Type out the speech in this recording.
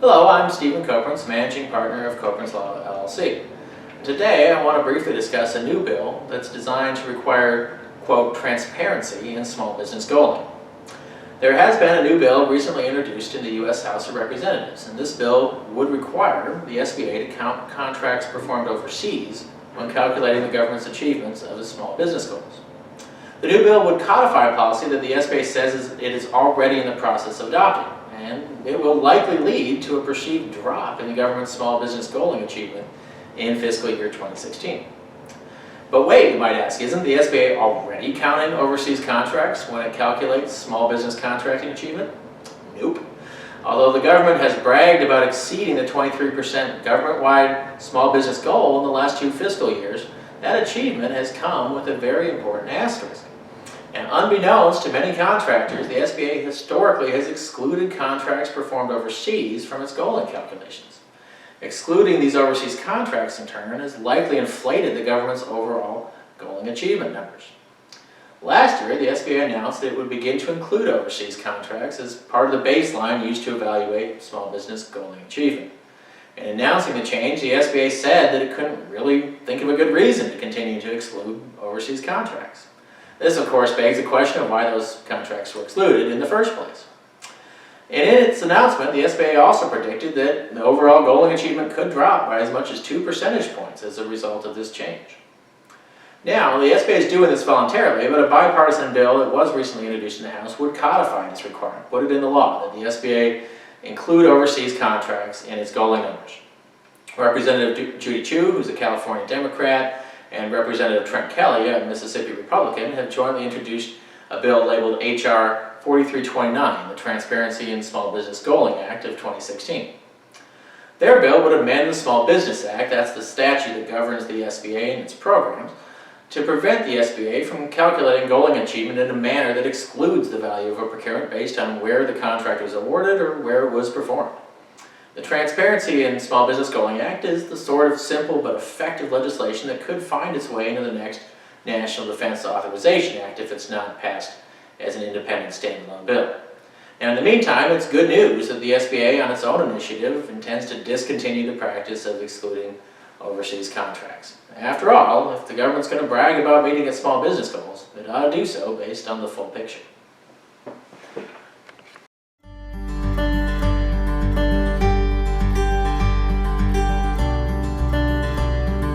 Hello, I'm Stephen Koprins, Managing Partner of Koprins Law LLC. Today I want to briefly discuss a new bill that's designed to require, quote, transparency in small business goaling. There has been a new bill recently introduced in the U.S. House of Representatives, and this bill would require the SBA to count contracts performed overseas when calculating the government's achievements of its small business goals. The new bill would codify a policy that the SBA says it is already in the process of adopting, and it will likely lead to a perceived drop in the government's small business goaling achievement in fiscal year 2016. But wait, you might ask, isn't the SBA already counting overseas contracts when it calculates small business contracting achievement? Nope. Although the government has bragged about exceeding the 23% government-wide small business goal in the last 2 fiscal years, that achievement has come with a very important asterisk. And unbeknownst to many contractors, the SBA historically has excluded contracts performed overseas from its goaling calculations. Excluding these overseas contracts, in turn, has likely inflated the government's overall goaling achievement numbers. Last year, the SBA announced that it would begin to include overseas contracts as part of the baseline used to evaluate small business goaling achievement. In announcing the change, the SBA said that it couldn't really think of a good reason to continue to exclude overseas contracts. This, of course, begs the question of why those contracts were excluded in the first place. And in its announcement, the SBA also predicted that the overall goaling achievement could drop by as much as 2 percentage points as a result of this change. Now, the SBA is doing this voluntarily, but a bipartisan bill that was recently introduced in the House would codify this requirement, put it in the law, that the SBA include overseas contracts in its goaling numbers. Representative Judy Chu, who's a California Democrat, and Representative Trent Kelly, a Mississippi Republican, have jointly introduced a bill labeled H.R. 4329, the Transparency in Small Business Goaling Act of 2016. Their bill would amend the Small Business Act, that's the statute that governs the SBA and its programs, to prevent the SBA from calculating goaling achievement in a manner that excludes the value of a procurement based on where the contract was awarded or where it was performed. The Transparency in Small Business Goaling Act is the sort of simple but effective legislation that could find its way into the next National Defense Authorization Act if it's not passed as an independent standalone bill. Now, in the meantime, it's good news that the SBA, on its own initiative, intends to discontinue the practice of excluding overseas contracts. After all, if the government's going to brag about meeting its small business goals, it ought to do so based on the full picture.